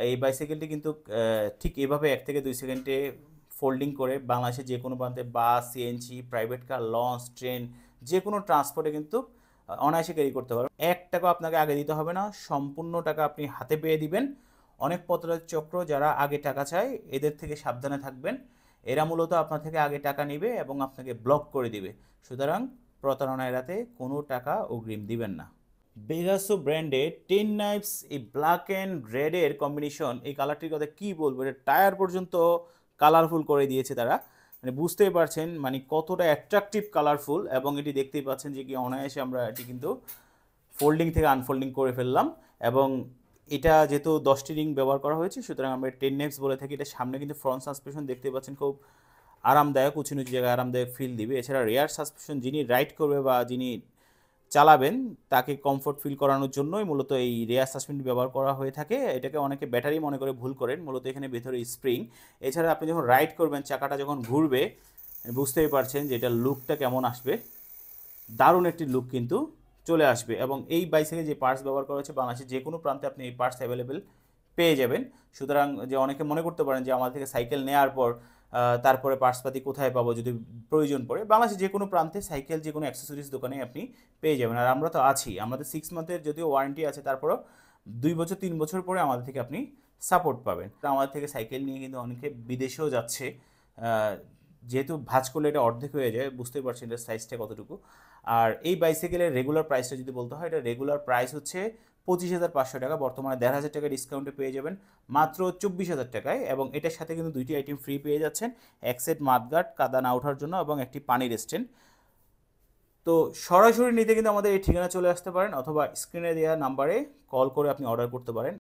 এই বাইসাইকেলটি কিন্তু ঠিক এভাবে 1 থেকে 2 সেকেন্ডে ফোল্ডিং করে বাংলাদেশের যে কোনো প্রান্তে bus, CNG, private car, launch, train যে কোনো ট্রান্সপোর্টে কিন্তু অনায়াসে ক্যারি করতে পারবেন। 1 টাকা আপনাকে আগে দিতে হবে না, সম্পূর্ণ টাকা আপনি হাতে পেয়ে দিবেন। অনেক পথচারী চক্র যারা আগে টাকা চায় এদের থেকে সাবধানে থাকবেন। এরা মূলত আপনার থেকে আগে টাকা নেবে এবং আপনাকে ব্লক করে দিবে। সুতরাং প্রতারণা এড়াতে কোনো টাকা অগ্রিম দিবেন না। বেগাসো ব্র্যান্ডের 10 নাইফস এই ব্ল্যাক অ্যান্ড রেডের কম্বিনেশন, এই কালারটির কথা কী বলবো, এটা টায়ার পর্যন্ত কালারফুল করে দিয়েছে তারা। মানে বুঝতেই পারছেন মানে কতটা অ্যাট্রাকটিভ কালারফুল, এবং এটি দেখতেই পাচ্ছেন যে কি অনায়াসে আমরা এটি কিন্তু ফোল্ডিং থেকে আনফোল্ডিং করে ফেললাম। এবং এটা যেহেতু 10টি রিং ব্যবহার করা হয়েছে সুতরাং আমরা 10 নাইফস বলে থাকি। এটা সামনে কিন্তু ফ্রন্ট সাসপেনশন দেখতে পাচ্ছেন, খুব আরামদায়ক, উঁচু নিচু জায়গায় আরামদায়ক ফিল দিবে। এছাড়া রেয়ার সাসপেনশন, যিনি রাইড করবে বা যিনি চালাবেন তাকে কমফোর্ট ফিল করানোর জন্যই মূলত এই রেয়ার সাসপেনশন ব্যবহার করা হয়ে থাকে। এটাকে অনেকে ব্যাটারি মনে করে ভুল করেন, মূলত এখানে ভেতরে স্প্রিং। এছাড়া আপনি যখন রাইড করবেন চাকাটা যখন ঘুরবে বুঝতেই পারছেন যে এটার লুকটা কেমন আসবে, দারুণ একটি লুক কিন্তু চলে আসবে। এবং এই বাইসাইকেল যে পার্টস ব্যবহার করা হচ্ছে বাংলাদেশের যে কোনো প্রান্তে আপনি এই পার্টস অ্যাভেলেবেল পেয়ে যাবেন। সুতরাং যে অনেকে মনে করতে পারেন যে আমাদের থেকে সাইকেল নেওয়ার পর তারপরে পার্টসপাতি কোথায় পাবো যদি প্রয়োজন পড়ে, বাংলাদেশের যে কোনো প্রান্তে সাইকেল যে কোনো অ্যাক্সেসরিজ দোকানে আপনি পেয়ে যাবেন। আর আমরা তো আছি, আমাদের 6 মান্থের যদিও ওয়ারেন্টি আছে, তারপরেও 2 বছর 3 বছর পরে আমাদের থেকে আপনি সাপোর্ট পাবেন। আমাদের থেকে সাইকেল নিয়ে কিন্তু অনেকে বিদেশেও যাচ্ছে। যেহেতু ভাঁজ করলে এটা অর্ধেক হয়ে যায়, বুঝতেই পারছেন এটার সাইজটা কতটুকু। আর এই বাইসাইকেলের রেগুলার প্রাইসটা যদি বলতে হয়, এটা রেগুলার প্রাইস হচ্ছে 25,500 টাকা। বর্তমানে 1,500 টাকা ডিসকাউন্টে পেয়ে যাবেন মাত্র 24,000 টাকায়। এবং এটার সাথে কিন্তু 2টি আইটেম ফ্রি পেয়ে যাচ্ছেন, এক সেট মাঠগার্ড কাদা না ওঠার জন্য এবং একটি পানির স্ট্যান্ড। তো সরাসরি নিতে কিন্তু আমাদের এই ঠিকানা চলে আসতে পারেন, অথবা স্ক্রিনে দেওয়া নাম্বারে কল করে আপনি অর্ডার করতে পারেন।